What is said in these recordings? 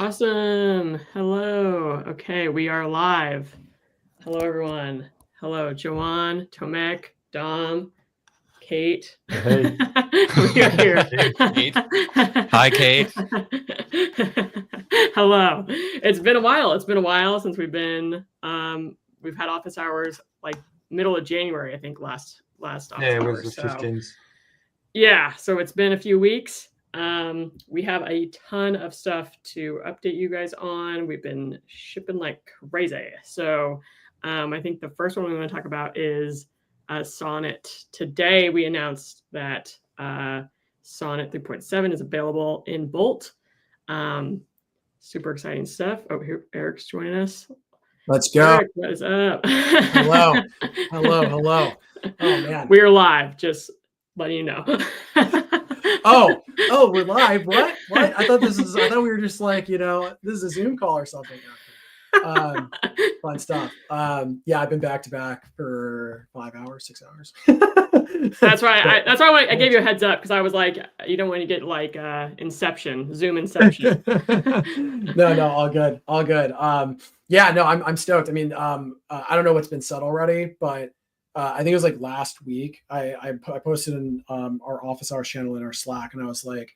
Awesome. Hello. Okay, we are live. Hello, everyone. Hello, Joanne, Tomek, Dom, Kate. Hey. We are here. Kate. Hi, Kate. Hello. It's been a while. It's been a while since we've had office hours like middle of January, I think, last office Yeah, it was hours. the 15th. Yeah, so it's been a few weeks. We have a ton of stuff to update you guys on. We've been shipping like crazy. So I think the first one we want to talk about is Sonnet. Today we announced that Sonnet 3.7 is available in Bolt. Super exciting stuff. Oh, here Eric's joining us. Let's go. Eric, what is up? Hello. Oh man. We're live. Just letting you know. oh, we're live. What? I thought we were just like, this is a Zoom call or something. Fun stuff. Yeah, I've been back to back for 5 hours, 6 hours. That's right. That's why I gave you a heads up, because I was like, you don't want to get like Zoom Inception. No, all good. Yeah, no, I'm stoked. I mean, I don't know what's been said already, but I think it was like last week. I posted in our office hours channel in our Slack, and I was like,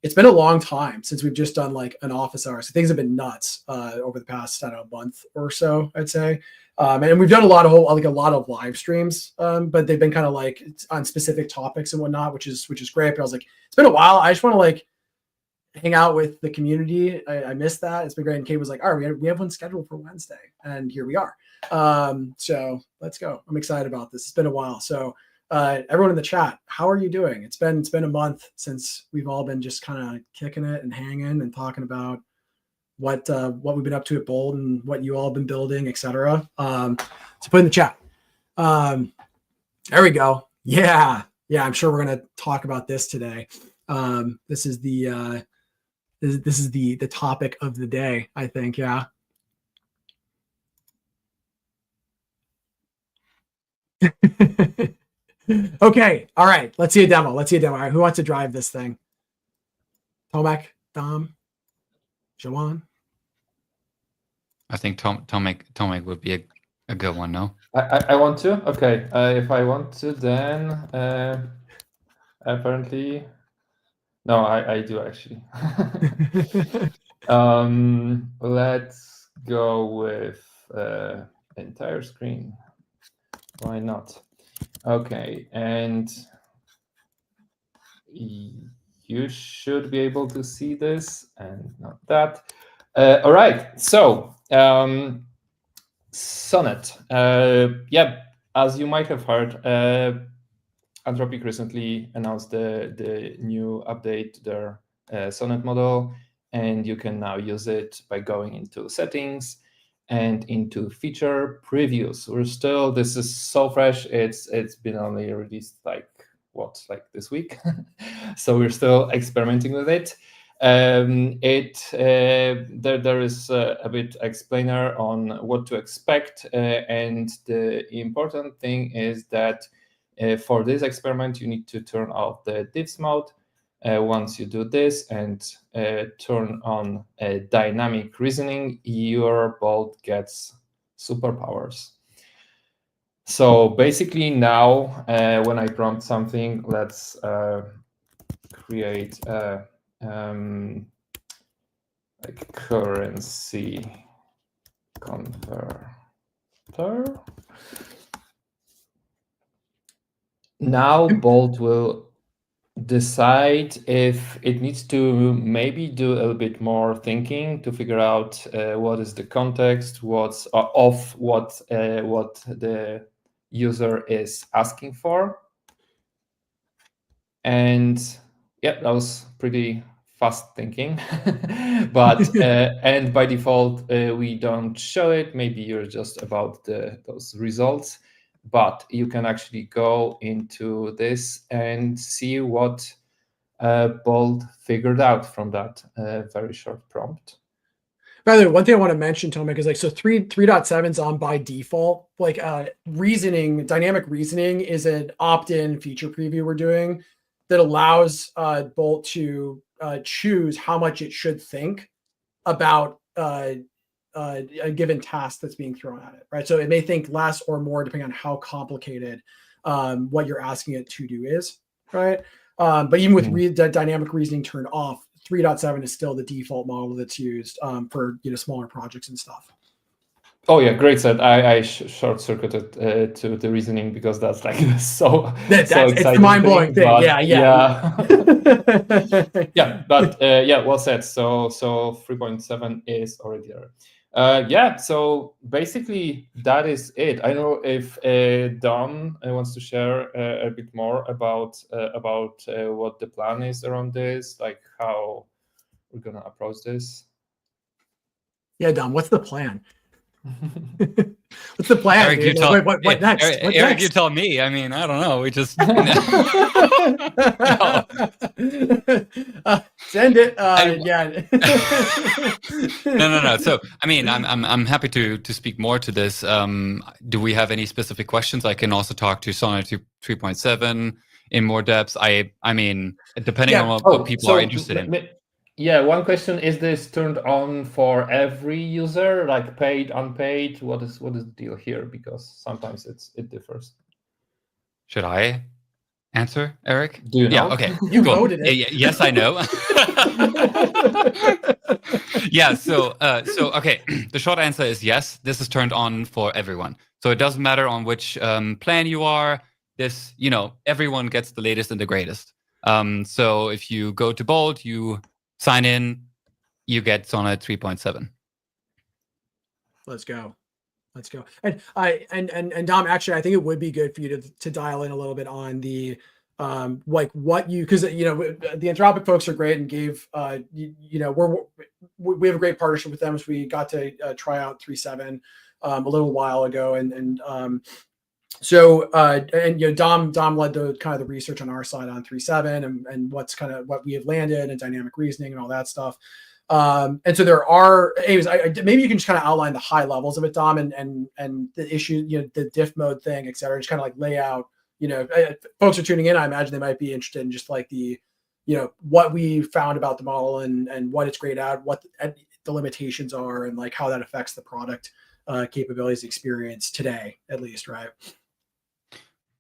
it's been a long time since we've just done like an office hour. So things have been nuts over the past, I don't know, month or so, I'd say. And we've done a lot of live streams, but they've been kind of like on specific topics and whatnot, which is great. But I was like, it's been a while. I just want to like hang out with the community. I missed that. It's been great. And Kate was like, all right, we have one scheduled for Wednesday, and here we are. So let's go. I'm excited about this. It's been a while. So everyone in the chat, how are you doing? It's been a month since we've all been just kind of kicking it and hanging and talking about what we've been up to at Bold and what you all have been building, etc. So put in the chat. There we go. Yeah. I'm sure we're gonna talk about this today. This is the topic of the day, I think. Yeah. Okay. All right. Let's see a demo. All right. Who wants to drive this thing? Tomek, Dom, Joanne. I think Tomek would be a good one, no? I want to? Okay. If I want to, then apparently... No, I do actually. Let's go with entire screen. Why not? Okay, and you should be able to see this and not that. All right, so Sonnet. Yeah, as you might have heard, Anthropic recently announced the new update to their Sonnet model, and you can now use it by going into settings and into feature previews. This is so fresh. It's been only released like this week. So we're still experimenting with it. There is a bit explainer on what to expect, and the important thing is that for this experiment, you need to turn off the diffs mode. Once you do this and turn on dynamic reasoning, your Bolt gets superpowers. So basically now, when I prompt something, let's create a like currency converter. Now Bolt will decide if it needs to maybe do a little bit more thinking to figure out what is the context, what the user is asking for. And yeah, that was pretty fast thinking. But and by default we don't show it. Maybe you're just about those results. But you can actually go into this and see what Bolt figured out from that very short prompt. By the way, one thing I want to mention, Tomek, is like, so 3.7 is on by default. Like dynamic reasoning is an opt-in feature preview we're doing that allows Bolt to choose how much it should think about a given task that's being thrown at it, right? So it may think less or more depending on how complicated what you're asking it to do is, right? But even with dynamic reasoning turned off, 3.7 is still the default model that's used for smaller projects and stuff. Oh yeah, great set. I short circuited to the reasoning because that's like so exciting. It's a mind blowing thing. Yeah. Yeah, but well said. So 3.7 is already there. So basically that is it. I don't know if Dom wants to share a bit more about what the plan is around this, like how we're gonna approach this. Yeah, Dom, what's the plan? What's the plan? Eric, what next? Eric, you tell me. I mean, I don't know. We just send it. No. So, I mean, I'm happy to speak more to this. Do we have any specific questions? I can also talk to Sonnet 3.7 in more depth. I mean, depending on what people are interested in. Yeah, one question: is this turned on for every user, like paid, unpaid? What is the deal here? Because sometimes it differs. Should I answer, Eric? Do you know? Yeah. Okay. You voted it. Yes, I know. Yeah. So okay. The short answer is yes. This is turned on for everyone. So it doesn't matter on which plan you are. This, everyone gets the latest and the greatest. So if you go to Bolt, you sign in, you get Sonnet 3.7. Let's go. And Dom, actually, I think it would be good for you to dial in a little bit on the like what you, because the Anthropic folks are great and gave we have a great partnership with them, as we got to try out 3.7 a little while ago, and Dom led the kind of the research on our side on 3.7 and what's kind of what we have landed and dynamic reasoning and all that stuff. And so there are, anyways, maybe you can just kind of outline the high levels of it, Dom, and the issue, the diff mode thing, et cetera, just kind of like lay out, folks are tuning in. I imagine they might be interested in just like the, what we found about the model and what it's great at, what the limitations are, and like how that affects the product capabilities experience today, at least, right?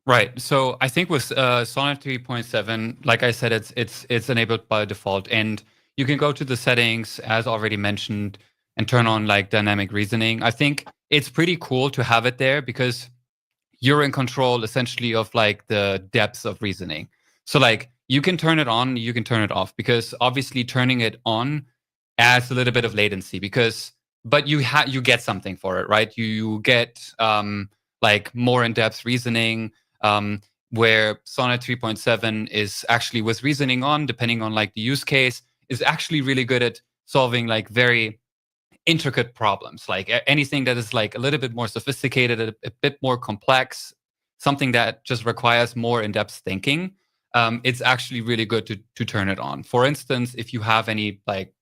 Right. So I think with Sonnet 3.7, like I said, it's enabled by default, and you can go to the settings, as already mentioned, and turn on like dynamic reasoning. I think it's pretty cool to have it there because you're in control essentially of like the depths of reasoning. So like you can turn it on, you can turn it off, because obviously turning it on adds a little bit of latency but you get something for it, right? You get like more in-depth reasoning, where Sonnet 3.7 is actually with reasoning on, depending on like the use case, is actually really good at solving like very intricate problems, like anything that is like a little bit more sophisticated, a bit more complex, something that just requires more in-depth thinking. It's actually really good to turn it on. For instance, if you have any like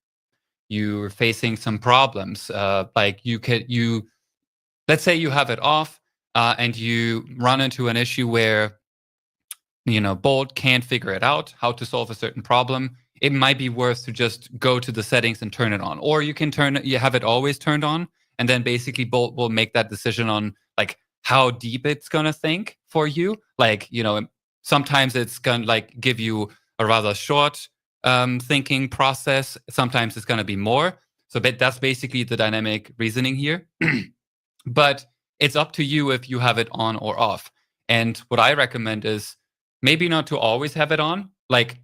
you're facing some problems, like let's say you have it off and you run into an issue where Bolt can't figure it out how to solve a certain problem. It might be worth to just go to the settings and turn it on, or you can have it always turned on, and then basically Bolt will make that decision on like how deep it's gonna think for you. Like sometimes it's gonna like give you a rather short thinking process. Sometimes it's gonna be more. So that's basically the dynamic reasoning here. But it's up to you if you have it on or off. And what I recommend is maybe not to always have it on. Like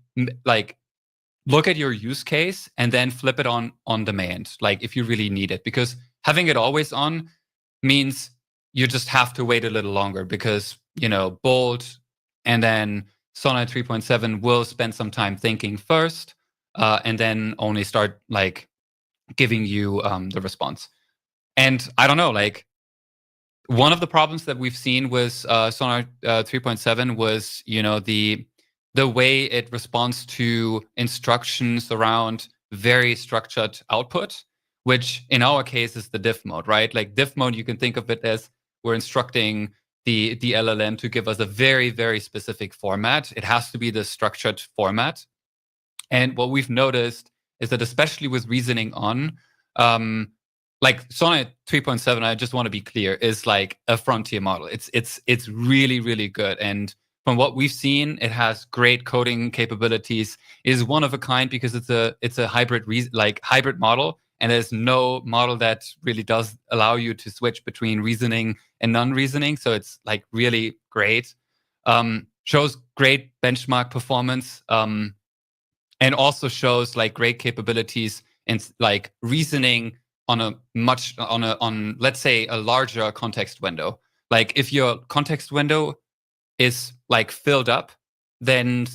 look at your use case and then flip it on demand, like if you really need it, because having it always on means you just have to wait a little longer, because Bolt and then Sonnet 3.7 will spend some time thinking first, and then only start like giving you the response. And I don't know, like one of the problems that we've seen with Sonnet 3.7 was the way it responds to instructions around very structured output, which in our case is the diff mode, right? Like diff mode, you can think of it as we're instructing the LLM to give us a very, very specific format. It has to be the structured format. And what we've noticed is that especially with reasoning on, like Sonnet 3.7, I just want to be clear, is like a frontier model. It's really, really good. And from what we've seen, it has great coding capabilities. It is one of a kind because it's a hybrid hybrid model, and there's no model that really does allow you to switch between reasoning and non-reasoning. So it's like really great. Shows great benchmark performance, and also shows like great capabilities in like reasoning on let's say a larger context window. Like if your context window is like filled up, then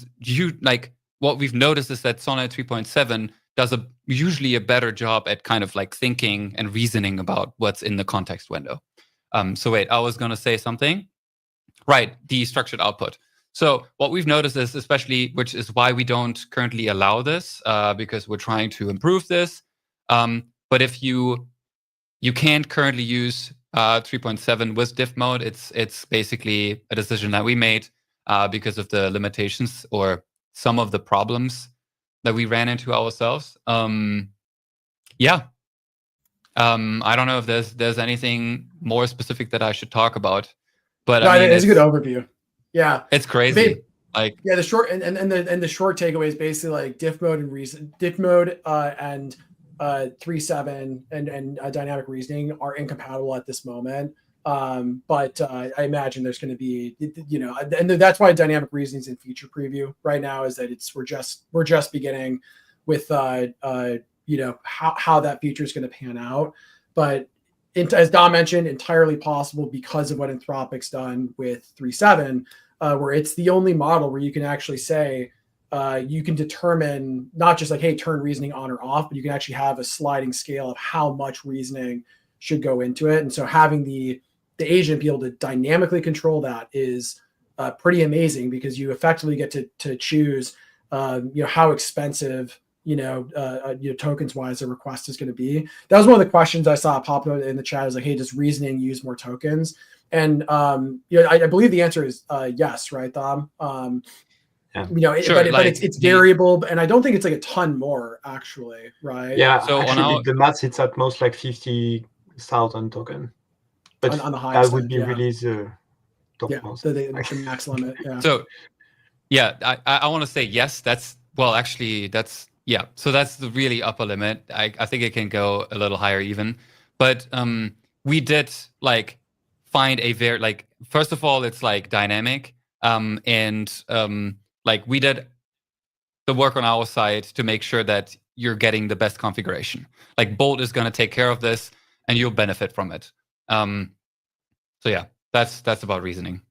what we've noticed is that Sonnet 3.7 does usually a better job at kind of like thinking and reasoning about what's in the context window. So wait, I was going to say something. Right, the structured output. So what we've noticed is, especially, which is why we don't currently allow this, because we're trying to improve this. But if you can't currently use 3.7 with diff mode, it's basically a decision that we made because of the limitations or some of the problems that we ran into ourselves. Yeah. I don't know if there's anything more specific that I should talk about, but no, I mean, it's a good overview. Yeah, it's crazy. Like, yeah, the short and the short takeaway is basically like diff mode and diff mode and 3.7 and dynamic reasoning are incompatible at this moment. But I imagine there's going to be, and that's why dynamic reasoning is in feature preview right now, is that we're just beginning with how that feature is going to pan out. But as Dom mentioned, entirely possible because of what Anthropic's done with 3.7, where it's the only model where you can actually say, you can determine not just like, hey, turn reasoning on or off, but you can actually have a sliding scale of how much reasoning should go into it. And so having the agent be able to dynamically control that is pretty amazing, because you effectively get to choose, how expensive, tokens wise the request is going to be. That was one of the questions I saw pop up in the chat. I was like, hey, does reasoning use more tokens? And I believe the answer is yes, right, Dom? Yeah. Sure, but it's variable, and I don't think it's like a ton more actually, right? Yeah, so actually the max, it's at most like 50,000 token, but on the high that would be really the top most. The max limit. Yeah. So yeah, I want to say yes. So that's the really upper limit. I think it can go a little higher even, but we did like find a very like, first of all, it's like dynamic, and like we did the work on our side to make sure that you're getting the best configuration. Like Bolt is going to take care of this, and you'll benefit from it. So yeah, that's about reasoning.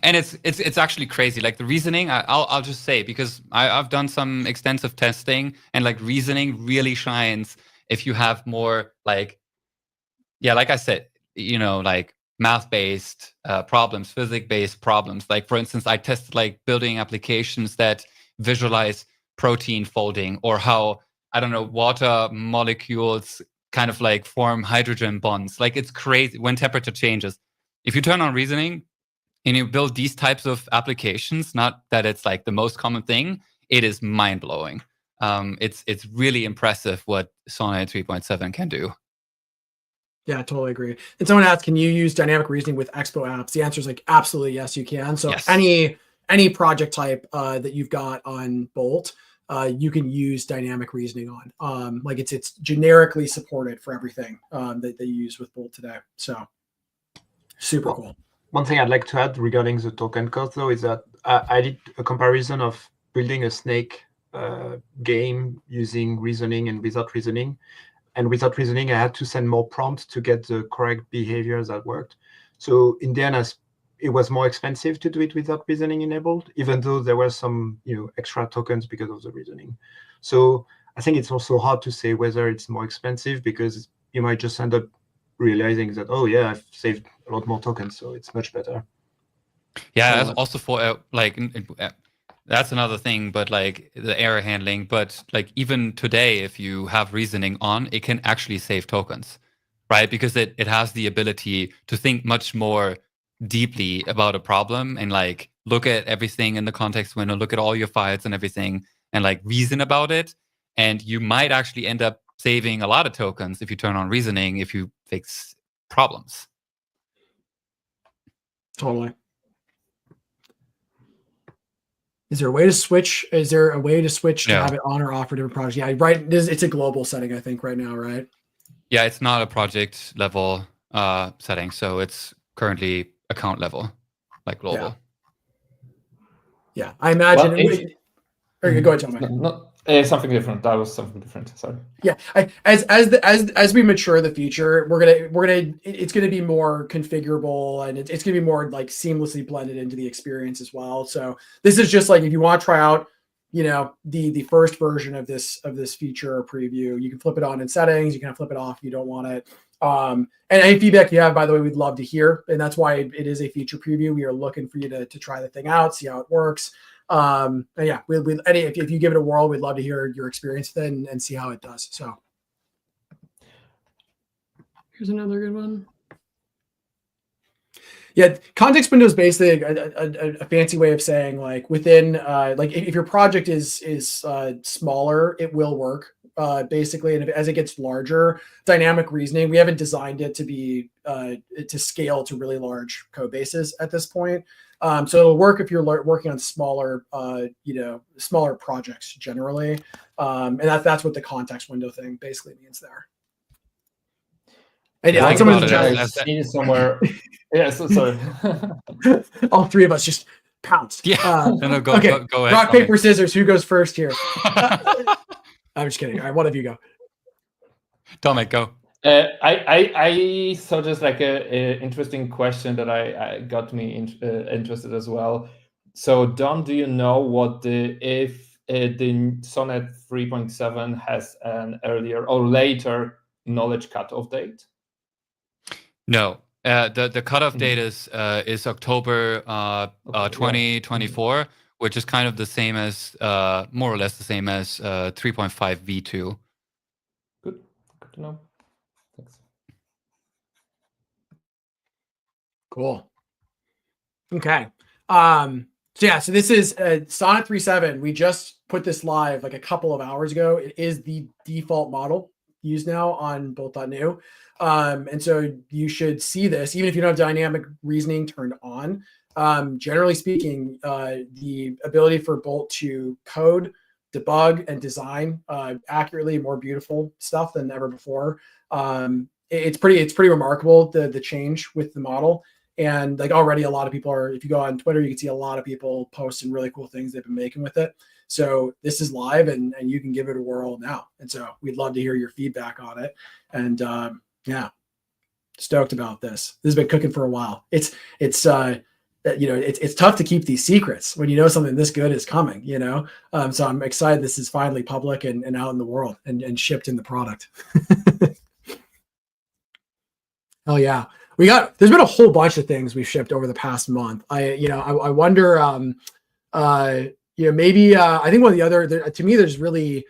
And it's actually crazy. Like the reasoning, I'll just say, because I've done some extensive testing, and like reasoning really shines if you have more like I said, like math-based problems, physics-based problems. Like for instance, I tested like building applications that visualize protein folding, or how, I don't know, water molecules kind of like form hydrogen bonds. Like it's crazy when temperature changes. If you turn on reasoning and you build these types of applications, not that it's like the most common thing, it is mind-blowing. It's really impressive what Sonnet 3.7 can do. Yeah, I totally agree. And someone asked, can you use dynamic reasoning with Expo apps? The answer is like, absolutely, yes, you can. So yes. any project type that you've got on Bolt, you can use dynamic reasoning on. Like it's generically supported for everything that they use with Bolt today. So super cool. One thing I'd like to add regarding the token cost, though, is that I did a comparison of building a Snake game using reasoning and without reasoning. And without reasoning, I had to send more prompts to get the correct behaviors that worked. So in the end, it was more expensive to do it without reasoning enabled, even though there were some extra tokens because of the reasoning. So I think it's also hard to say whether it's more expensive, because you might just end up realizing that, oh yeah, I've saved a lot more tokens, so it's much better. Yeah, also for that's another thing, but like the error handling. But like even today, if you have reasoning on, it can actually save tokens, right? Because it has the ability to think much more deeply about a problem and like look at everything in the context window, look at all your files and everything, and like reason about it. And you might actually end up saving a lot of tokens if you turn on reasoning, if you fix problems. Totally. Is there a way to switch? Is there a way to switch to No. have it on or off for different projects? Yeah, right. It's a global setting, I think, right now, right? Yeah, it's not a project level setting, so it's currently account level, like global. Yeah, I imagine. Well, go ahead, Tom. Something different. That was something different. Sorry. Yeah, as we mature the feature, it's gonna be more configurable, and it's gonna be more like seamlessly blended into the experience as well. So this is just like if you want to try out, the first version of this feature or preview, you can flip it on in settings. You can flip it off if you don't want it. And any feedback you have, by the way, we'd love to hear. And that's why it is a feature preview. We are looking for you to try the thing out, see how it works. And yeah, if you give it a whirl, we'd love to hear your experience with it and see how it does. So here's another good one. Yeah, context window is basically a fancy way of saying like within like if your project is smaller, it will work basically, and as it gets larger, dynamic reasoning, we haven't designed it to be to scale to really large code bases at this point. So it'll work if you're working on smaller smaller projects generally, and that's what the context window thing basically means there. And yeah, Think someone's about it I've seen somewhere. Yeah, so sorry. all three of us just pounced. Yeah. No, go okay. go ahead. Rock, Tommy. paper, scissors. Who goes first here? I'm just kidding. All right, one of you go. Tomek, go. I saw just like a interesting question that I got me interested as well. So, Dom, do you know what if the Sonnet 3.7 has an earlier or later knowledge cutoff date? No. The cutoff date is October 2024, which is kind of the same as more or less the same as 3.5 V2. Good to know. Thanks. Cool. Okay. So this is Sonnet 3.7. We just put this live like a couple of hours ago. It is the default model used now on Bolt.new. And so you should see this, even if you don't have dynamic reasoning turned on. Generally speaking, the ability for Bolt to code, debug, and design accurately more beautiful stuff than ever before. It's pretty remarkable the change with the model. And like already a lot of people if you go on Twitter, you can see a lot of people posting really cool things they've been making with it. So this is live and you can give it a whirl now. And so we'd love to hear your feedback on it. And yeah, stoked about this. This has been cooking for a while. It's tough to keep these secrets when you know something this good is coming, So I'm excited this is finally public and out in the world and shipped in the product. Oh yeah. There's been a whole bunch of things we've shipped over the past month. I wonder, maybe I think one of the other, to me, there's really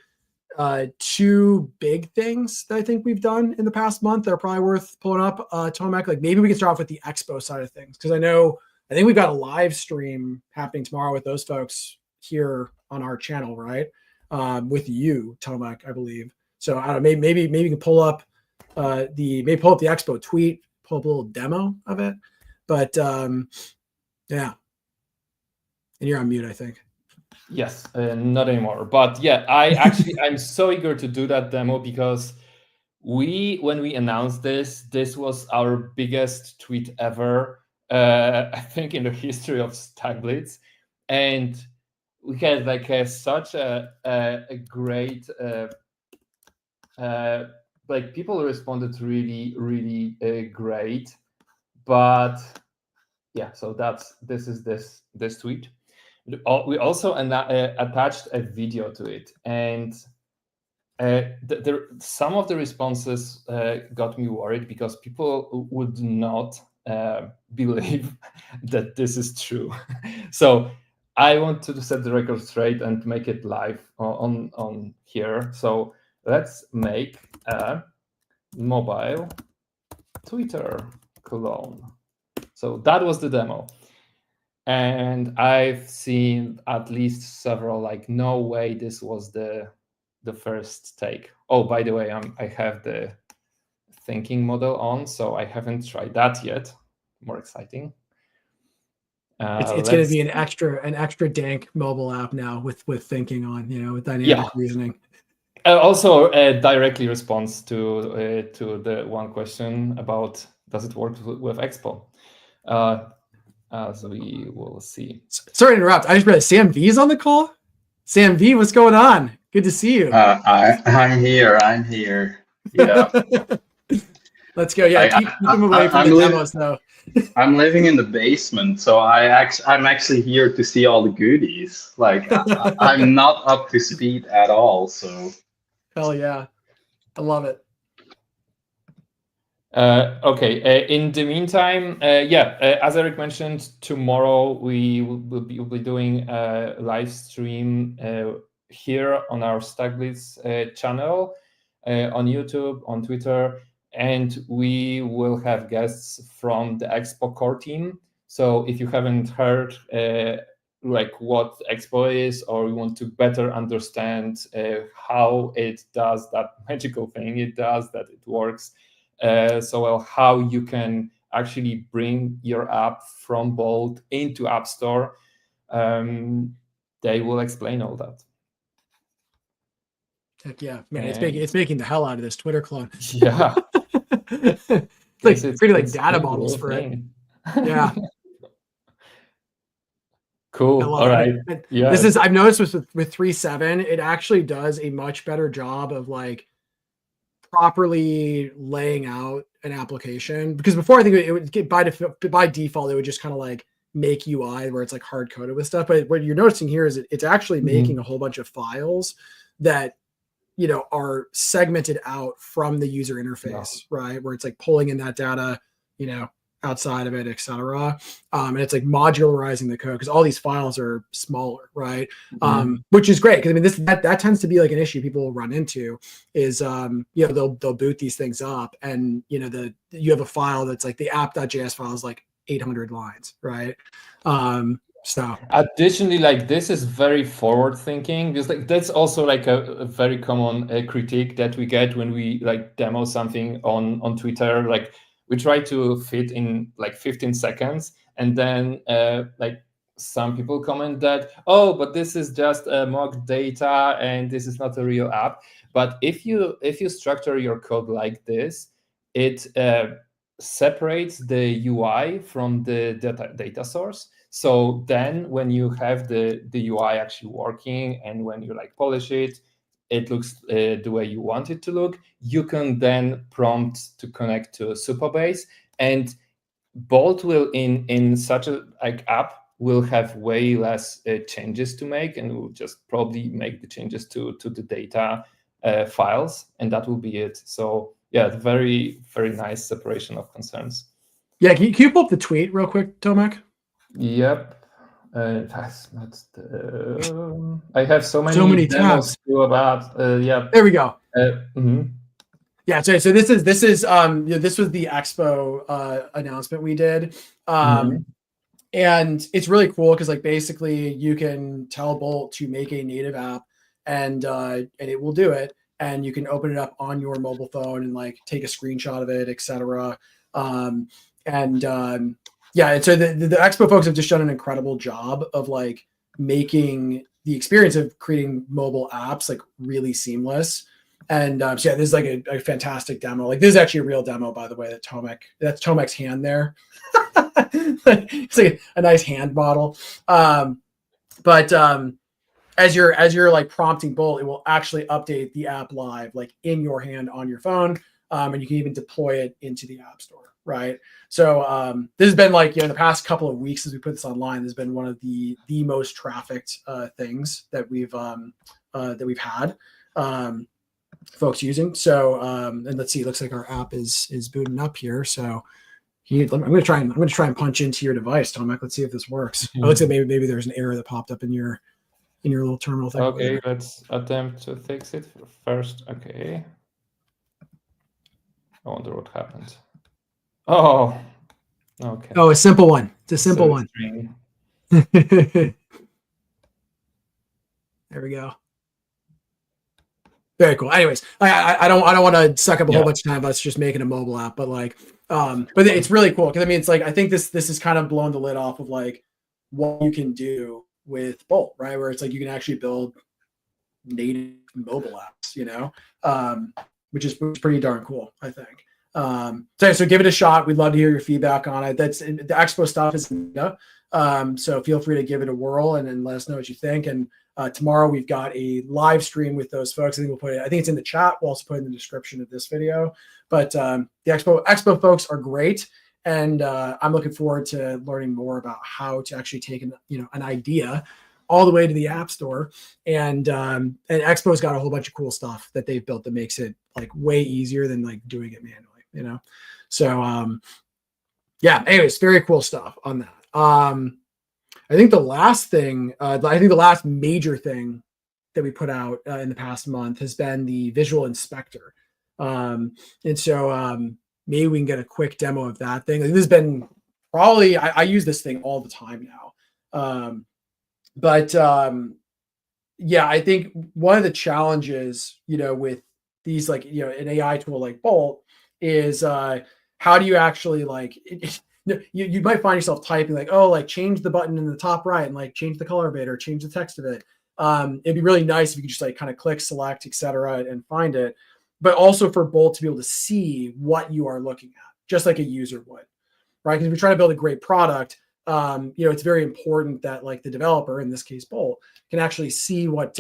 two big things that I think we've done in the past month that are probably worth pulling up. Tomek, like maybe we can start off with the expo side of things, because I think we've got a live stream happening tomorrow with those folks here on our channel, right? With you, Tomek, I believe. So I don't know, maybe you can pull up the expo tweet, pull up a little demo of it. But yeah. And you're on mute, I think. Yes, not anymore. But yeah, I'm so eager to do that demo because when we announced this was our biggest tweet ever, I think in the history of StackBlitz. And we had like such a great, like people responded really, really great. But yeah, so this is this tweet. We also attached a video to it, and some of the responses got me worried because people would not believe that this is true. So I want to set the record straight and make it live on here. So let's make a mobile Twitter clone. So that was the demo. And I've seen at least several like, no way this was the first take Oh, by the way, I have the thinking model on, so I haven't tried that yet. More exciting. It's going to be an extra dank mobile app now with thinking on, with dynamic reasoning. Also, directly responds to the one question about does it work with Expo. As we will see. Sorry to interrupt. I just realized Sam V is on the call. Sam V, what's going on? Good to see you. I'm here. Yeah. Let's go. Yeah, keep them away from the demos, though. I'm living in the basement, so I'm actually here to see all the goodies. Like I'm not up to speed at all. So. Hell yeah, I love it. Okay. In the meantime, as Eric mentioned, tomorrow we will be doing a live stream here on our StackBlitz channel, on YouTube, on Twitter. And we will have guests from the Expo core team. So if you haven't heard like what Expo is, or you want to better understand how it does that magical thing it does, that it works so well, how you can actually bring your app from Bolt into App Store, they will explain all that. Heck yeah, man! It's making the hell out of this Twitter clone. Yeah. It's like pretty like data models for it. Yeah. Cool. All right. Yeah. I've noticed with 3.7, it actually does a much better job of like properly laying out an application, because before I think it would get by default, it would just kind of like make UI where it's like hard coded with stuff. But what you're noticing here is it's actually making a whole bunch of files that are segmented out from the user interface, right? Where it's like pulling in that data, outside of it, et cetera. And it's like modularizing the code because all these files are smaller, right? Which is great. Cause I mean, that tends to be like an issue people will run into is, they'll boot these things up and, you have a file that's like the app.js file is like 800 lines, right? So additionally, like this is very forward thinking, because like that's also like a very common critique that we get when we like demo something on Twitter. Like we try to fit in like 15 seconds, and then like some people comment that, oh, but this is just mock data and this is not a real app. But if you structure your code like this, it separates the UI from the data source. So then when you have the UI actually working and when you like polish it, it looks the way you want it to look. You can then prompt to connect to Supabase, and Bolt will in such a like app will have way less changes to make, and will just probably make the changes to the data files, and that will be it. So yeah, very, very nice separation of concerns. Yeah, can you pull up the tweet real quick, Tomek? Yep. That's not the. I have so many tabs about. Yeah. There we go. Yeah. So this is this was the Expo announcement we did, and it's really cool because like basically you can tell Bolt to make a native app, and it will do it, and you can open it up on your mobile phone and like take a screenshot of it, etc. Yeah, and so the Expo folks have just done an incredible job of like making the experience of creating mobile apps like really seamless. And so yeah, this is like a fantastic demo. Like this is actually a real demo, by the way. That's Tomek's hand there. It's like a nice hand model. But as you're like prompting Bolt, it will actually update the app live, like in your hand on your phone, and you can even deploy it into the App Store. Right. So this has been like, the past couple of weeks as we put this online, this has been one of the most trafficked things that we've had folks using. So and let's see, it looks like our app is booting up here. So I'm going to try and punch into your device, Tomek. Let's see if this works. It looks like maybe there's an error that popped up in your little terminal thing. Okay, let's attempt to fix it first. Okay. I wonder what happened. Oh, okay. Oh, a simple one. It's a simple one. There we go. Very cool. Anyways, I don't want to suck up a Yeah. whole bunch of time. Let's just making a mobile app, but like, but it's really cool because I mean, it's like I think this is kind of blowing the lid off of like what you can do with Bolt, right? Where it's like you can actually build native mobile apps, you know, which is pretty darn cool, I think. So give it a shot. We'd love to hear your feedback on it. That's the Expo stuff is, so feel free to give it a whirl and then let us know what you think. And tomorrow we've got a live stream with those folks. I think we'll put it. I think it's in the chat. We'll also put it in the description of this video. But the Expo folks are great, and I'm looking forward to learning more about how to actually take an idea all the way to the App Store. And Expo's got a whole bunch of cool stuff that they've built that makes it like way easier than like doing it manually. You know, so yeah. Anyways, very cool stuff on that. I think the last thing, the last major thing that we put out in the past month has been the Visual Inspector, and so maybe we can get a quick demo of that thing. This has been probably I use this thing all the time now, but yeah, I think one of the challenges, with these like an AI tool like Bolt is how do you actually like you might find yourself typing like, oh, like change the button in the top right and like change the color of it or change the text of it. It'd be really nice if you could just like kind of click, select, etc., and find it. But also for Bolt to be able to see what you are looking at, just like a user would, right? Because if you're trying to build a great product, it's very important that like the developer, in this case Bolt, can actually see what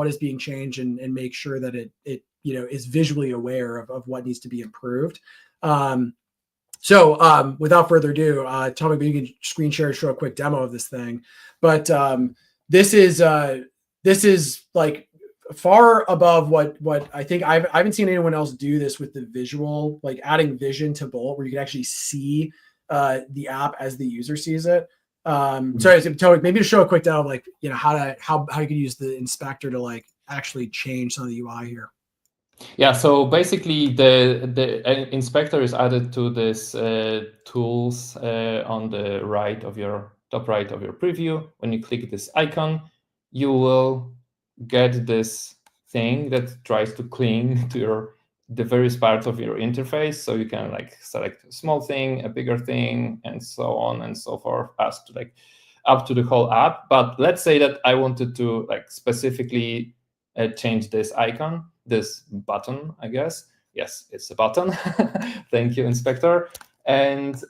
is being changed and make sure that it is visually aware of what needs to be improved. So without further ado, tell me if you can screen share and show a quick demo of this thing. But this is like far above what I think I haven't seen anyone else do this with the visual, like adding vision to Bolt, where you can actually see the app as the user sees it. Sorry, Tony, maybe to show a quick demo of like how you can use the inspector to like actually change some of the UI here. Yeah, so basically the inspector is added to this tools on the top right of your preview. When you click this icon, you will get this thing that tries to cling to the various parts of your interface. So you can like select a small thing, a bigger thing, and so on and so forth, as to like up to the whole app. But let's say that I wanted to like specifically change this icon, this button, I guess. Yes, it's a button. Thank you, Inspector. And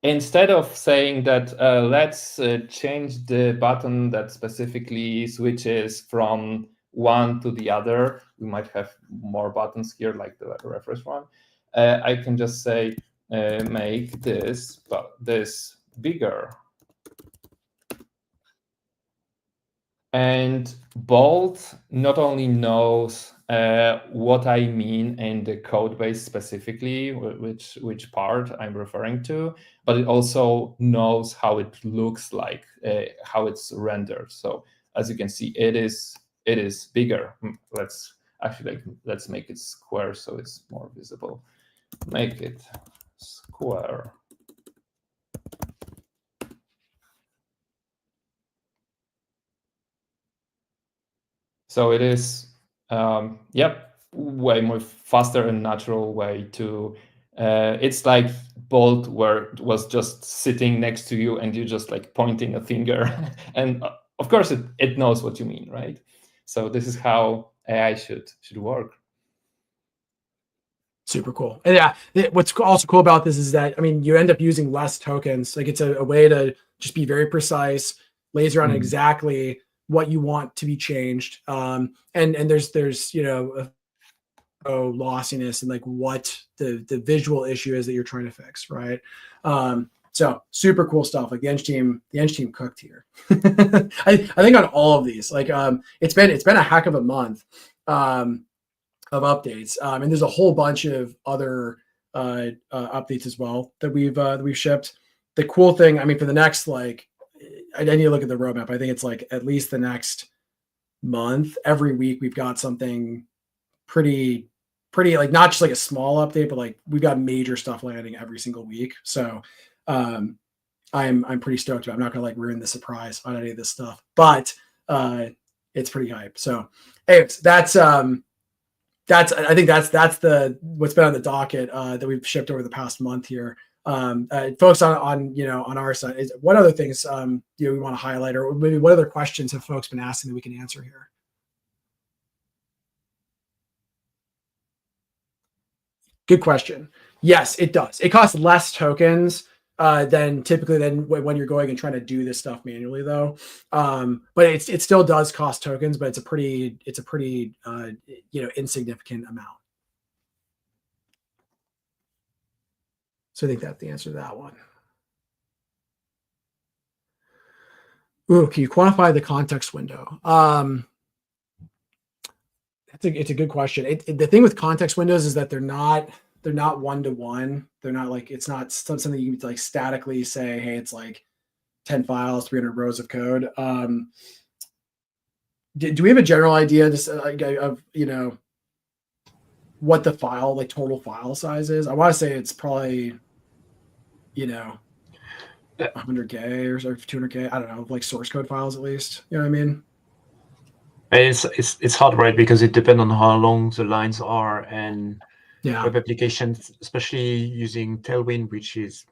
instead of saying that let's change the button that specifically switches from one to the other, we might have more buttons here, like the reference one. I can just say make this bigger. And Bolt not only knows what I mean in the code base specifically, which part I'm referring to, but it also knows how it looks like, how it's rendered. So as you can see, it is bigger. Let's make it square so it's more visible. Make it square. So it is, way more faster and natural way to. It's like Bolt was just sitting next to you and you just like pointing a finger, and of course it knows what you mean, right? So this is how AI should work. Super cool. And yeah, what's also cool about this is that, I mean, you end up using less tokens. Like it's a way to just be very precise, laser on exactly what you want to be changed. And there's lossiness and like what the visual issue is that you're trying to fix, right? So super cool stuff. Like the Eng team cooked here. I think on all of these, like it's been a heck of a month of updates. And there's a whole bunch of other updates as well that we've shipped. The cool thing, I mean, for the next I need to look at the roadmap. I think it's like at least the next month, every week we've got something pretty like not just like a small update, but like we've got major stuff landing every single week. So I'm pretty stoked about it. I'm not gonna like ruin the surprise on any of this stuff, but it's pretty hype. So anyways, that's I think that's the what's been on the docket that we've shipped over the past month here. Folks on our side, is what other things we want to highlight, or maybe what other questions have folks been asking that we can answer here? Good question. Yes, it does. It costs less tokens than when you're going and trying to do this stuff manually, though. But it still does cost tokens, but it's a pretty insignificant amount. So I think that's the answer to that one. Ooh, can you quantify the context window? It's a good question. The thing with context windows is that they're not one-to-one. They're not like, it's not something you can like statically say, hey, it's like 10 files, 300 rows of code. Do we have a general idea just of what the file, like total file size is? I want to say it's probably 100K or 200K. I don't know, like source code files at least. You know what I mean? It's hard, right? Because it depends on how long the lines are, and web applications, especially using Tailwind, which is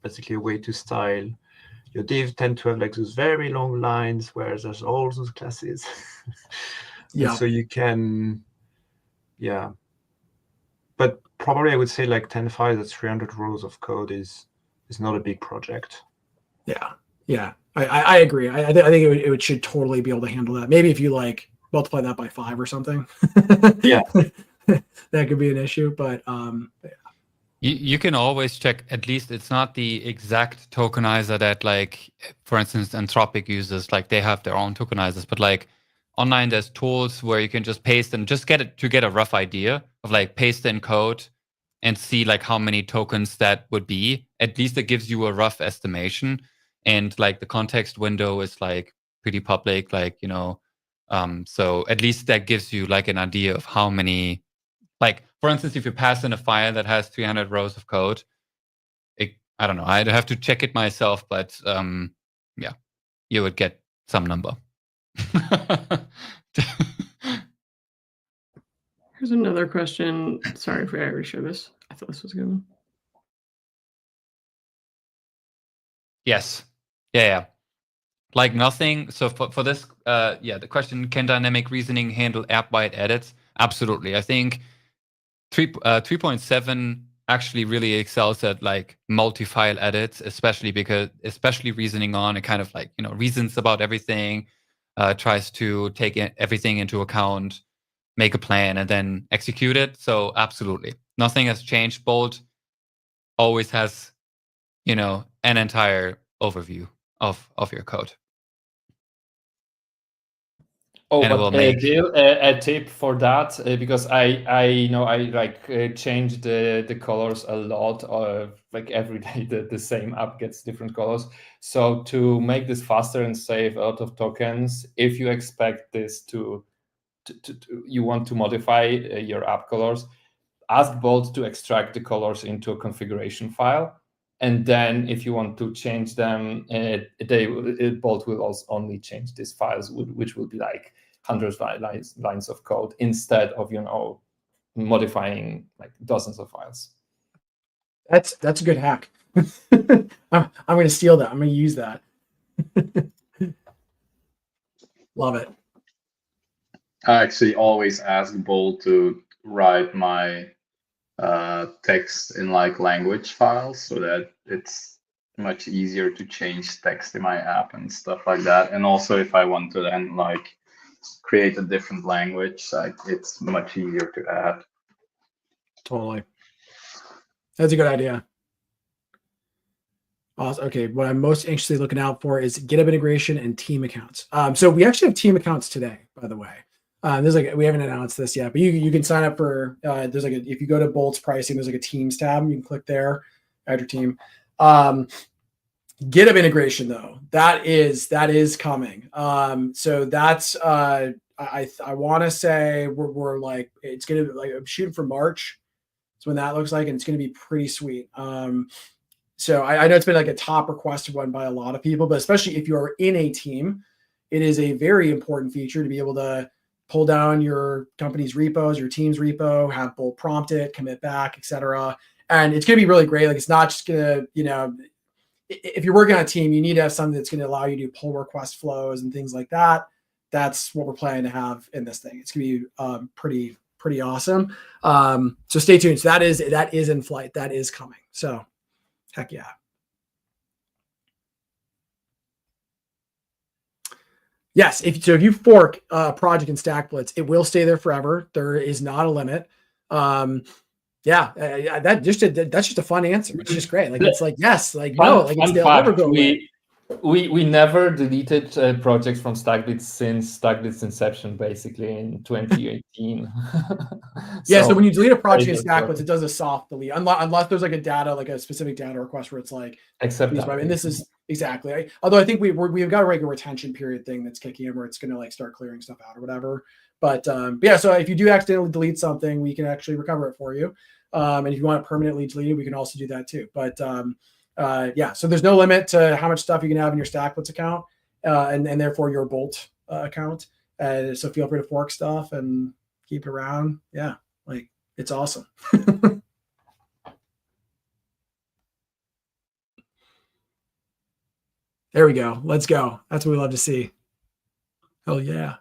basically a way to style your div, tend to have like those very long lines where there's all those classes. Yeah. So you can, but probably I would say like 10 files, that's 300 rows of code is not a big project. Yeah. I agree. I think it should totally be able to handle that. Maybe if you like multiply that by 5 or something. Yeah. That could be an issue, but you can always check, at least it's not the exact tokenizer that, like, for instance, Anthropic uses. Like, they have their own tokenizers, but like online there's tools where you can just paste and just get a rough idea of like paste in code and see like how many tokens that would be. At least it gives you a rough estimation. And like the context window is like pretty public, like, so at least that gives you like an idea of how many, like, for instance, if you pass in a file that has 300 rows of code, I don't know, I'd have to check it myself, but you would get some number. Here's another question. Sorry if I reshare this. I thought this was a good one. Yes. Yeah. Like nothing. So for this, the question, can dynamic reasoning handle app-wide edits? Absolutely. I think 3.7 actually really excels at like multi-file edits, especially reasoning on, it kind of like, reasons about everything, tries to take everything into account, make a plan, and then execute it. So absolutely. Nothing has changed. Bolt always has, an entire overview of your code. Oh, and but a tip for that, because I change the colors a lot, like every day the same app gets different colors. So to make this faster and save a lot of tokens, if you expect this you want to modify your app colors, ask Bolt to extract the colors into a configuration file. And then if you want to change them, Bolt will also only change these files, which will be like hundreds of lines of code instead of, modifying like dozens of files. That's a good hack. I'm going to steal that. I'm going to use that. Love it. I actually always ask Bolt to write my text in like language files so that it's much easier to change text in my app and stuff like that. And also if I want to then like create a different language, like it's much easier to add. Totally. That's a good idea. Awesome. Okay, what I'm most anxiously looking out for is GitHub integration and team accounts. So we actually have team accounts today, by the way. We haven't announced this yet, but you can sign up for, there's like if you go to Bolt's pricing, there's like a teams tab, you can click there, add your team. GitHub integration though, that is coming. So that's, I want to say we're like, it's going to be like, I'm shooting for March. That's when that looks like, and it's going to be pretty sweet. So I know it's been like a top requested one by a lot of people, but especially if you are in a team, it is a very important feature to be able to pull down your company's repos, your team's repo, have Bolt prompt it, commit back, etc. And it's going to be really great. Like, it's not just going to, you know, if you're working on a team, you need to have something that's going to allow you to do pull request flows and things like that. That's what we're planning to have in this thing. It's going to be pretty awesome. So stay tuned. So that is in flight. That is coming. So heck yeah. Yes. If you fork a project in StackBlitz, it will stay there forever. There is not a limit. That's just a fun answer. It's just great. Like, it's like, yes, like, no, like, it's they'll never go away. We never deleted projects from StackBlitz since StackBlitz inception, basically in 2018. So when you delete a project in StackBlitz, it does a soft delete, unless there's like a specific data request where it's like, except that, and this is exactly. Although I think we've got a regular retention period thing that's kicking in where it's going to like start clearing stuff out or whatever. But yeah, so if you do accidentally delete something, we can actually recover it for you. And if you want it permanently deleted, we can also do that too. But yeah, so there's no limit to how much stuff you can have in your StackBlitz account and therefore your Bolt account. So feel free to fork stuff and keep it around. Yeah, like, it's awesome. There we go. Let's go. That's what we love to see. Hell yeah.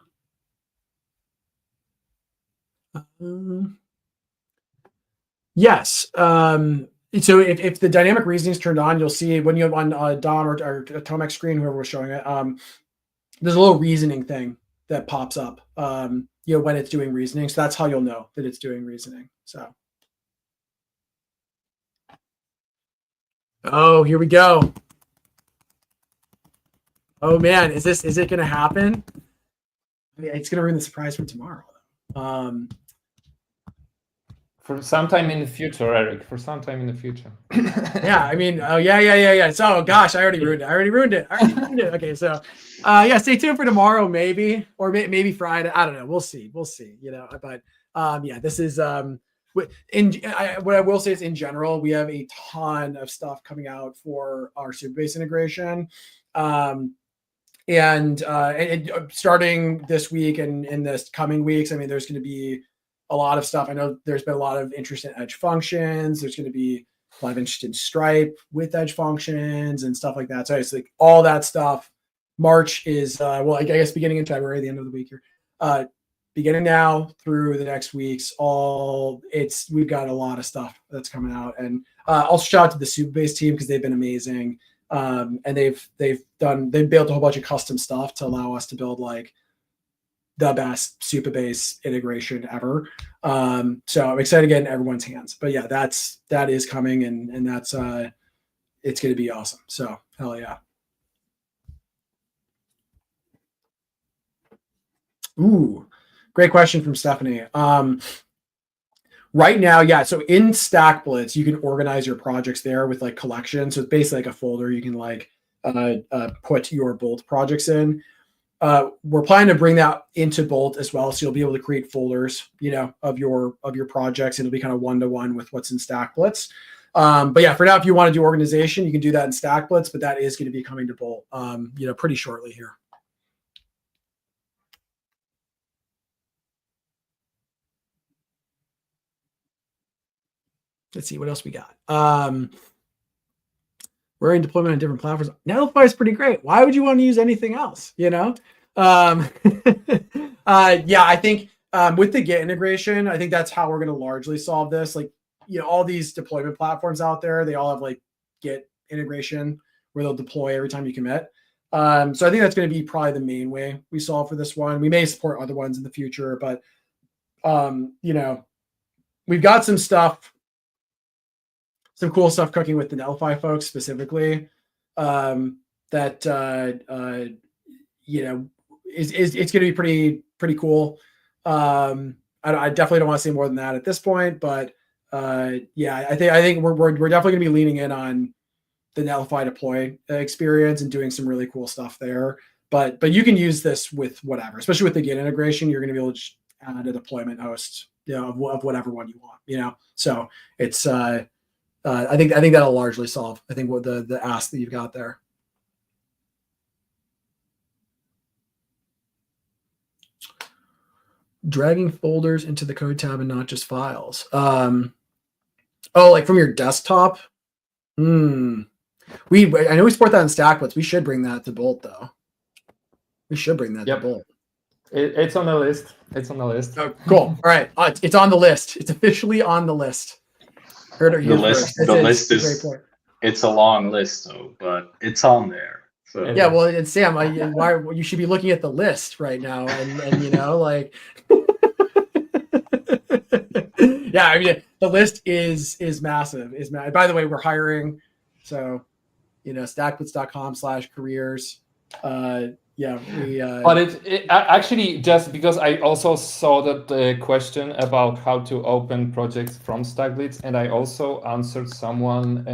Yes. So if the dynamic reasoning is turned on, you'll see when you have on Dom or Tomek's screen, whoever was showing it, there's a little reasoning thing that pops up, when it's doing reasoning. So that's how you'll know that it's doing reasoning. So. Oh, here we go. Oh man, is it going to happen? I mean, it's going to ruin the surprise for tomorrow. For sometime in the future, Eric. For sometime in the future. Yeah, I mean, oh yeah. So, gosh, I already ruined it. Okay, so, yeah, stay tuned for tomorrow, maybe, or maybe Friday. I don't know. We'll see. But yeah, this is what I will say is, in general, we have a ton of stuff coming out for our Supabase integration. And starting this week and in this coming weeks, I mean, there's going to be a lot of stuff. I know there's been a lot of interest in edge functions. There's going to be a lot of interest in Stripe with edge functions and stuff like that. So it's like all that stuff. March is, well, I guess beginning in February, the end of the week here, beginning now through the next weeks, we've got a lot of stuff that's coming out. And also shout out to the Supabase team, because they've been amazing. And they've built a whole bunch of custom stuff to allow us to build like the best Supabase integration ever. So I'm excited to get in everyone's hands. But yeah, that is coming, and that's it's going to be awesome. So hell yeah. Ooh, great question from Stephanie. Right now, yeah. So in StackBlitz, you can organize your projects there with like collections. So it's basically like a folder you can like put your Bolt projects in. We're planning to bring that into Bolt as well, so you'll be able to create folders, of your projects. It'll be kind of one-to-one with what's in StackBlitz. But yeah, for now, if you want to do organization, you can do that in StackBlitz. But that is going to be coming to Bolt, pretty shortly here. Let's see what else we got. We're in deployment on different platforms. Netlify is pretty great. Why would you want to use anything else? Yeah, I think with the Git integration, I think that's how we're going to largely solve this. Like, all these deployment platforms out there, they all have like Git integration where they'll deploy every time you commit. So I think that's going to be probably the main way we solve for this one. We may support other ones in the future, but we've got some cool stuff cooking with the Netlify folks specifically, that it's going to be pretty cool. I definitely don't want to say more than that at this point, but yeah, I think we're definitely going to be leaning in on the Netlify deploy experience and doing some really cool stuff there. But you can use this with whatever, especially with the Git integration. You're going to be able to just add a deployment host, of whatever one you want. So it's I think that'll largely solve, I think, what the ask that you've got there. Dragging folders into the code tab and not just files. Like from your desktop. I know we support that in StackBlitz. We should bring that to Bolt though. We should bring that to Bolt. It's on the list. It's on the list. Oh, cool. All right, it's on the list. It's officially on the list. Heard it here first. The list is. It's a long list though, but it's on there. So yeah, well, and Sam, why you should be looking at the list right now, and you know, like, yeah, I mean, the list is massive. By the way, we're hiring, so you know, stackblitz.com/careers. Yeah, but it actually, just because I also saw that question about how to open projects from StackBlitz, and I also answered someone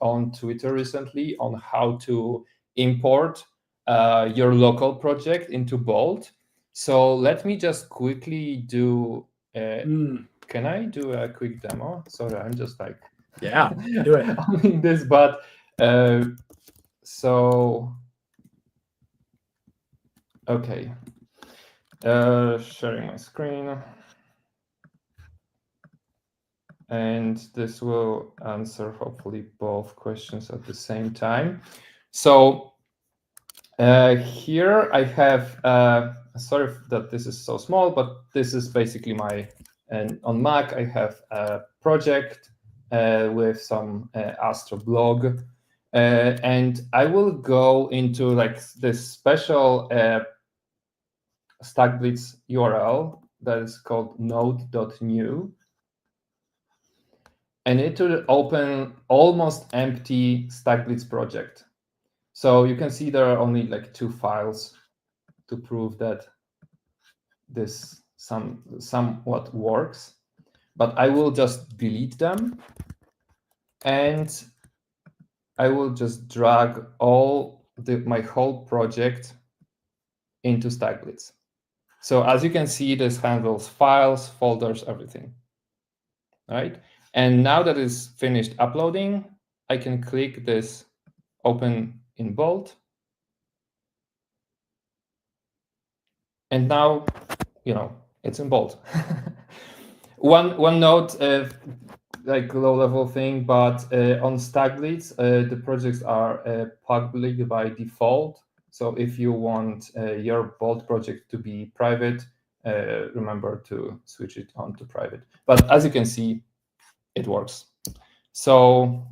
on Twitter recently on how to import your local project into Bolt. So let me just quickly do. Can I do a quick demo? Sorry, I'm just like do it. on this, but so okay, sharing my screen. And this will answer hopefully both questions at the same time. So here I have, sorry that this is so small, but this is basically and on Mac, I have a project with some Astro blog. And I will go into like this special StackBlitz URL that is called node.new. And it will open almost empty StackBlitz project. So you can see there are only like 2 files to prove that this somewhat works. But I will just delete them, and I will just drag my whole project into StackBlitz. So as you can see, this handles files, folders, everything. All right. And now that it's finished uploading, I can click this open in Bolt. And now, you know, it's in Bolt. One note, like low-level thing, but on StackBlitz, the projects are public by default. So if you want your Bolt project to be private, remember to switch it on to private. But as you can see, it works. So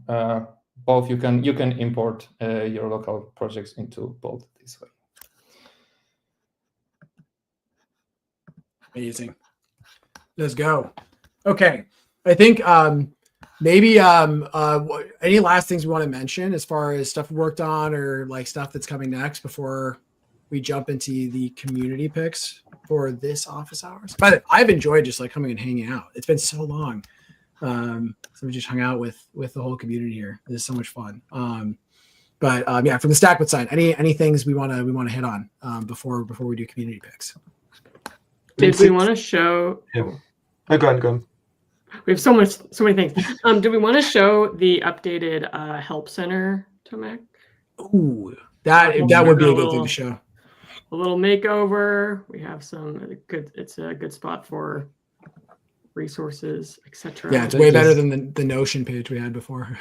both you can import your local projects into Bolt this way. Amazing. Let's go. Okay, I think maybe any last things we want to mention as far as stuff we worked on or like stuff that's coming next before we jump into the community picks for this office hours. But I've enjoyed just like coming and hanging out. It's been so long. So we just hung out with the whole community here. This is so much fun. But yeah, from the StackBlitz side, any things we want to hit on before we do community picks? Did we want to show? Yeah. Go on. We have so many things. Do we want to show the updated help center, Tomek? Ooh, that would be a good thing to show. A little makeover. We have some good. It's a good spot for resources, etc. Yeah, it's way better than the Notion page we had before.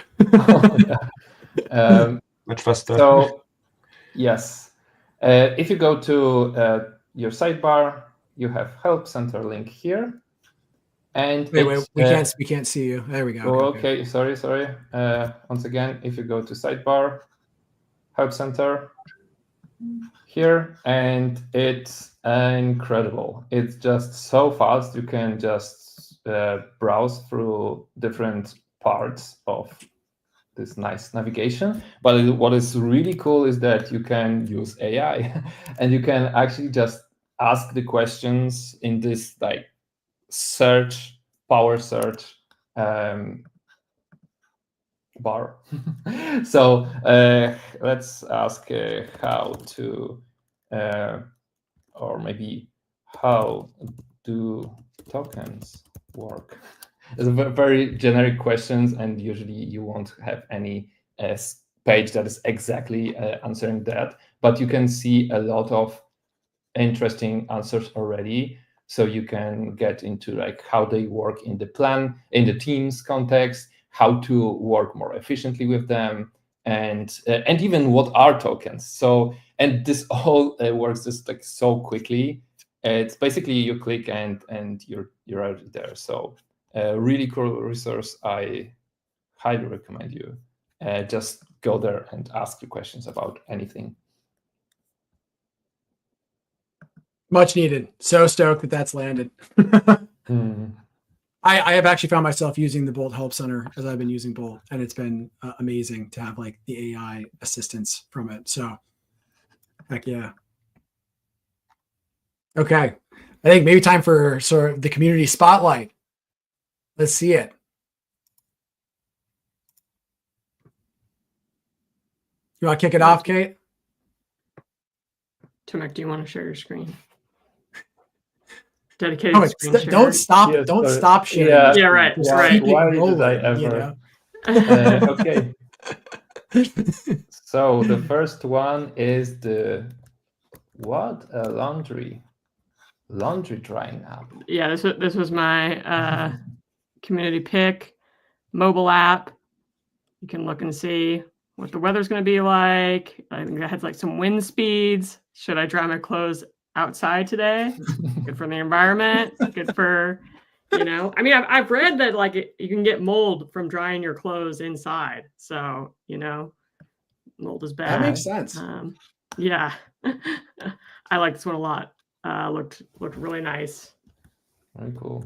Much faster. So yes, if you go to your sidebar, you have Help Center link here. And wait, we can't see you. There we go. Okay. Sorry. Once again, if you go to sidebar, Help Center here, and it's incredible. It's just so fast. You can just browse through different parts of this nice navigation. But what is really cool is that you can use AI, and you can actually just ask the questions in this like power search bar. So let's ask how to, or maybe how do tokens work? It's a very generic questions, and usually you won't have any page that is exactly answering that. But you can see a lot of interesting answers already. so you can get into like how they work in the plan, in the team's context, how to work more efficiently with them, and even what are tokens. So, and this all works just like so quickly. It's basically you click and you're already there. So really cool resource. I highly recommend you just go there and ask your questions about anything. Much needed. So stoked that that's landed. I have actually found myself using the Bolt Help Center as I've been using Bolt, and it's been amazing to have like the AI assistance from it. So heck yeah. Okay. I think maybe time for sort of the community spotlight. Let's see it. You want to kick it off, Kate? Tomek, do you want to share your screen? Dedicated screen share. Don't stop. Yes, don't sorry. stop sharing. Yeah, right. Just Right. keep it Why did rolling, I ever? you know? Okay. So the first one is the laundry drying app. Yeah, this was my community pick. Mobile app. You can look and see what the weather's going to be like. I think it has like some wind speeds. Should I dry my clothes outside today? Good for the environment. Good for, I mean, I've read that like you can get mold from drying your clothes inside. So, mold is bad. That makes sense. Yeah. I like this one a lot. Looked really nice. Very cool.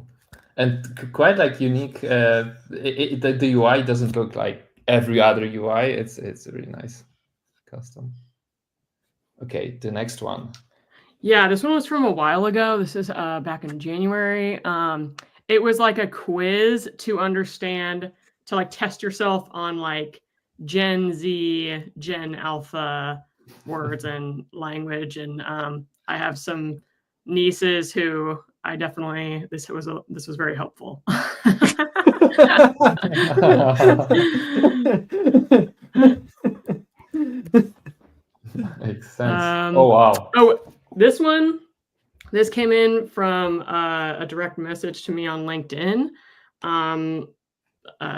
And quite like unique. The UI doesn't look like every other UI. It's really nice, custom. Okay, the next one. Yeah, this one was from a while ago. This is back in January. It was like a quiz to understand, to like test yourself on like Gen Z, Gen Alpha words and language. And I have some nieces who I definitely this was very helpful. Makes sense. Oh wow. Oh, this came in from a direct message to me on LinkedIn.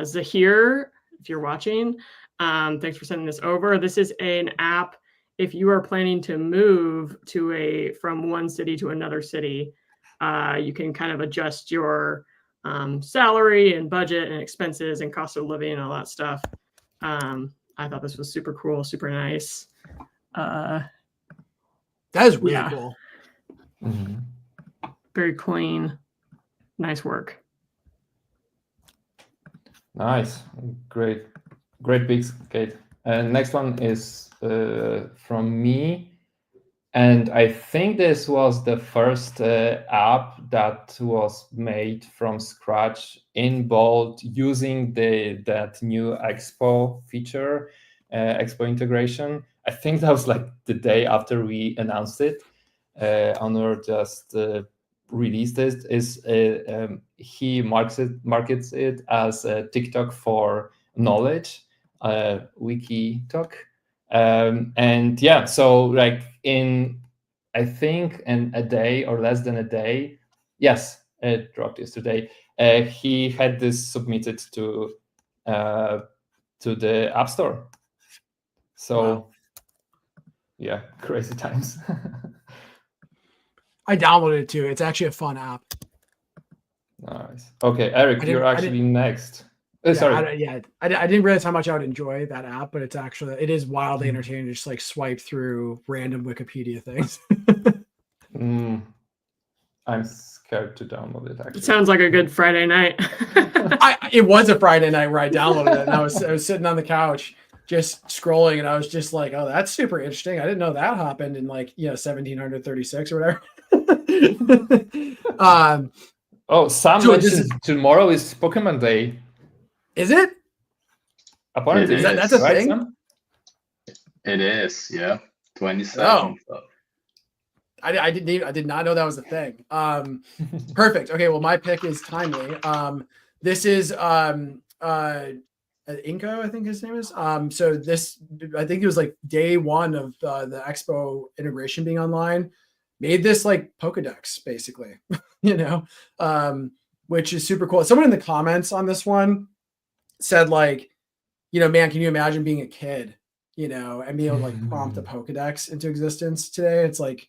Zahir, if you're watching, thanks for sending this over. This is an app if you are planning to move from one city to another city. You can kind of adjust your salary and budget and expenses and cost of living and all that stuff. I thought this was super cool, super nice. That is really cool. Mm-hmm. Very clean. Nice work. Nice. Great picks, Kate. Next one is from me. And I think this was the first app that was made from scratch in Bolt using that new Expo feature, Expo integration. I think that was like the day after we announced it. Honor just released it. He markets it as TikTok for knowledge, WikiTok. And yeah, so like in, I think in a day or less than a day, yes, it dropped yesterday. He had this submitted to the App Store. So wow. Yeah, crazy times. I downloaded it too. It's actually a fun app. Nice. Okay, Eric, you're actually next. Sorry. I didn't realize how much I would enjoy that app, but it is wildly entertaining to just like swipe through random Wikipedia things. I'm scared to download it. Actually, it sounds like a good Friday night. It was a Friday night where I downloaded it, and I was sitting on the couch just scrolling, and I was just like, "Oh, that's super interesting. I didn't know that happened in 1736 or whatever." Sam mentioned tomorrow is Pokemon Day. Is it? Apparently, that's a thing. Sam? It is, yeah. 27th. Oh. I did not know that was a thing. Perfect. Okay, well, my pick is timely. This is Inko, I think his name is. So this, I think it was like day one of the Expo integration being online. made this like Pokedex basically, you know, which is super cool. Someone in the comments on this one said like, you know, man, can you imagine being a kid, you know, and being able to like prompt a Pokedex into existence today? It's like,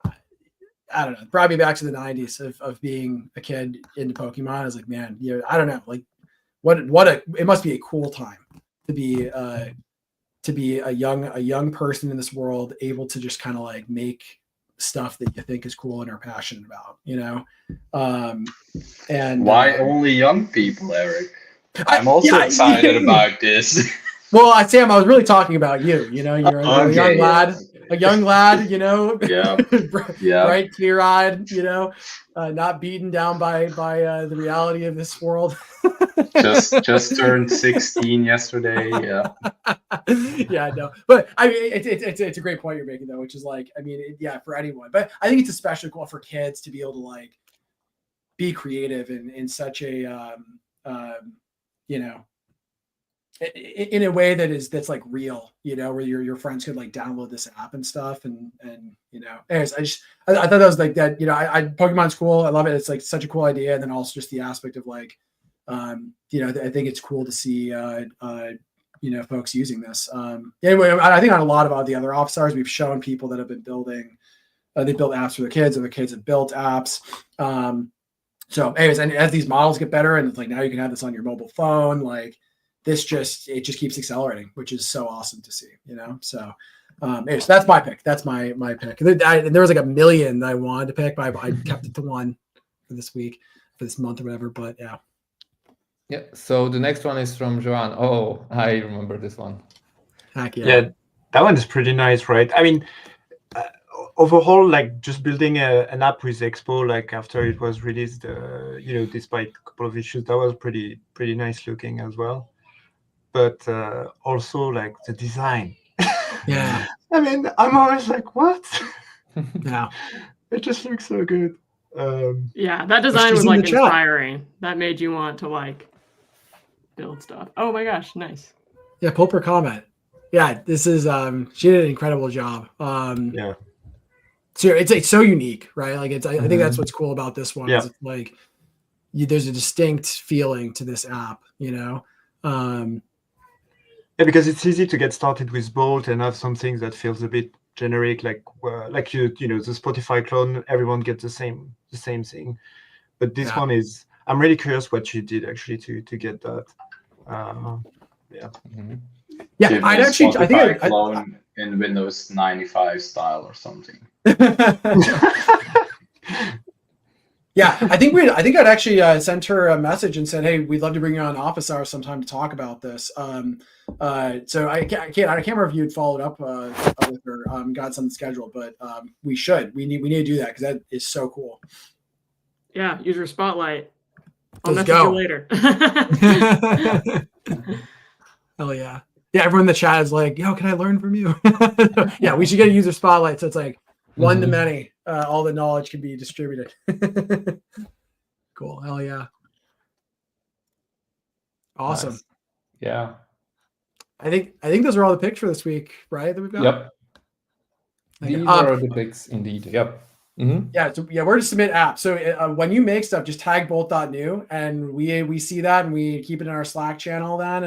I don't know, brought me back to the 90s of being a kid into Pokemon. I was like, man, you know, I don't know, like it must be a cool time to be a young person in this world, able to just kind of like make stuff that you think is cool and are passionate about, you know? And why only young people, Eric? I'm also excited about this. Well, Sam, I was really talking about you. You know, you're a young lad. You know, bright, clear-eyed. You know, not beaten down by the reality of this world. just turned 16 yesterday. Yeah. Yeah, no, but I mean, it's a great point you're making though, which is like, I mean, yeah, for anyone, but I think it's especially cool for kids to be able to like be creative in such a you know, in a way that's like real, you know, where your friends could like download this app and stuff, and you know, anyways, I thought that was like that, you know, I Pokemon's cool, I love it, it's like such a cool idea, and then also just the aspect of like, you know, I think it's cool to see you know, folks using this. Anyway, I think on a lot of the other Off-Stars, we've shown people that have been building, they built apps for their kids, and their kids have built apps. So anyways, and as these models get better, and it's like now you can have this on your mobile phone, like it just keeps accelerating, which is so awesome to see, you know? So anyways, that's my pick. That's my pick. And there was like a million that I wanted to pick, but I kept it to one for this week, for this month or whatever, but yeah. Yeah, so the next one is from Joanne. Oh, I remember this one. Heck yeah. Yeah, that one is pretty nice, right? I mean, overall, like just building an app with Expo, like after it was released, you know, despite a couple of issues, that was pretty nice looking as well. But also like the design. Yeah. I mean, I'm always like, what? Yeah. It just looks so good. Yeah, that design was like inspiring. That made you want to like build stuff. Oh my gosh, nice. Yeah, Pulper comment. Yeah, this is she did an incredible job. Yeah. So it's so unique, right? Like I think that's what's cool about this one. Yeah. Is it's like there's a distinct feeling to this app, you know. Yeah, because it's easy to get started with Bolt and have something that feels a bit generic, like you know, the Spotify clone, everyone gets the same thing. But this one is, I'm really curious what you did actually to get that. Yeah. Mm-hmm. Yeah, I think clone in Windows 95 style or something. Yeah, I think I'd actually sent her a message and said, "Hey, we'd love to bring you on Office Hours sometime to talk about this." So I can't remember if you'd followed up with her, got something scheduled, but we need to do that because that is so cool. Yeah, user spotlight. I'll Let's message go. you later. Hell yeah. Yeah, everyone in the chat is like, yo, can I learn from you? Yeah, we should get a user spotlight. So it's like one to many. All the knowledge can be distributed. Cool. Hell yeah. Awesome. Nice. Yeah. I think those are all the picks for this week, right? That we've got. Yep. These are the picks indeed. Yep. Mm-hmm. Yeah, so yeah, we're to submit apps. So when you make stuff, just tag bolt.new, and we see that and we keep it in our Slack channel then.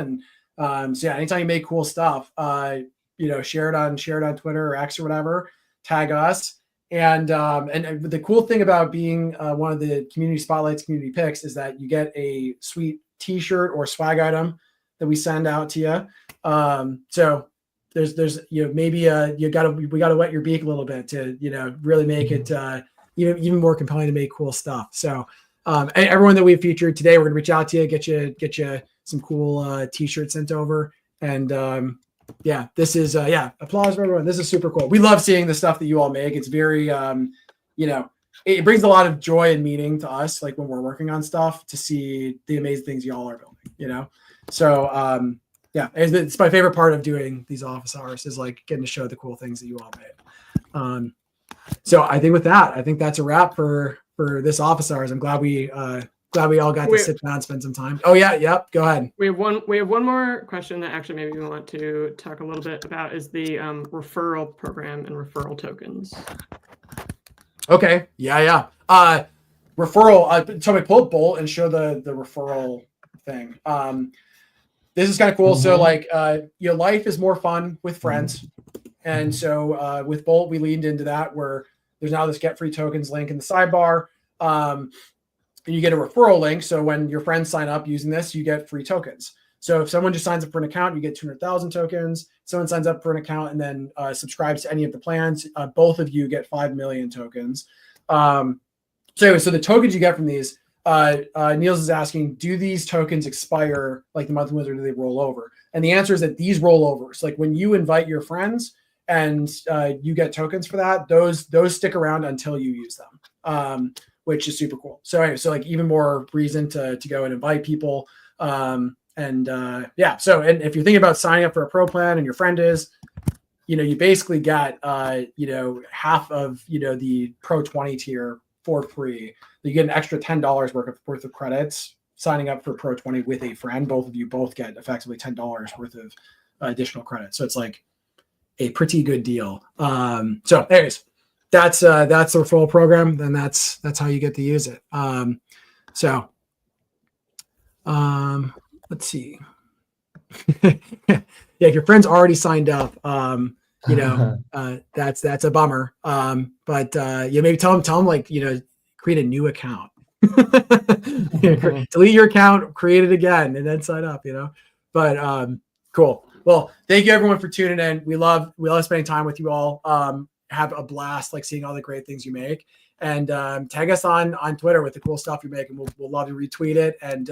And so yeah, anytime you make cool stuff, you know, share it on Twitter or X or whatever, tag us. And the cool thing about being one of the community spotlights, community picks, is that you get a sweet T-shirt or swag item that we send out to you. So there's you know, maybe we got to wet your beak a little bit to, you know, really make it even more compelling to make cool stuff. So everyone that we've featured today, we're gonna reach out to you, get you some cool T-shirts sent over. And yeah, this is applause for everyone. This is super cool. We love seeing the stuff that you all make. It's very you know, it brings a lot of joy and meaning to us, like when we're working on stuff, to see the amazing things y'all are building, you know. So yeah, it's my favorite part of doing these Office Hours is like getting to show the cool things that you all made. So I think with that, I think that's a wrap for this Office Hours. I'm glad we all got to sit down and spend some time. Oh yeah, yep. Go ahead. We have one more question that actually maybe we want to talk a little bit about, is the referral program and referral tokens. Okay. Yeah. Referral. So I pull up Bolt and show the referral thing. This is kind of cool. So like, your life is more fun with friends. And so with Bolt, we leaned into that where there's now this get free tokens link in the sidebar. And you get a referral link. So when your friends sign up using this, you get free tokens. So if someone just signs up for an account, you get 200,000 tokens. Someone signs up for an account and then subscribes to any of the plans, both of you get 5 million tokens. So anyway, so the tokens you get from these, Niels is asking, do these tokens expire like the monthly ones, or do they roll over? And the answer is that these roll over. So like when you invite your friends and you get tokens for that, those stick around until you use them, which is super cool. So anyway, so like even more reason to go and invite people. And if you're thinking about signing up for a pro plan and your friend is, you basically got, half of, the Pro 20 tier for free. You get an extra $10 worth of credits signing up for Pro 20 with a friend. Both of you both get effectively $10 worth of additional credits. So it's like a pretty good deal. So anyways, that's the referral program. Then that's how you get to use it. Let's see. Yeah, if your friend's already signed up, that's a bummer. But maybe tell them like, create a new account. Delete your account, create it again, and then sign up, But cool. Well, thank you everyone for tuning in. We love spending time with you all. Have a blast, like seeing all the great things you make. And tag us on Twitter with the cool stuff you make, and we'll love to retweet it. And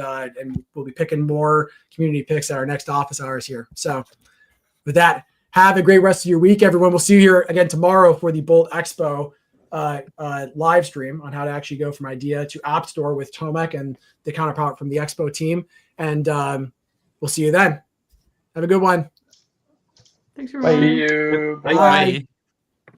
we'll be picking more community picks at our next office hours here. So with that, have a great rest of your week, everyone. We'll see you here again tomorrow for the Bolt Expo live stream on how to actually go from idea to App Store with Tomek and the counterpart from the Expo team. And we'll see you then. Have a good one. Thanks, everyone. See you. Bye. Bye.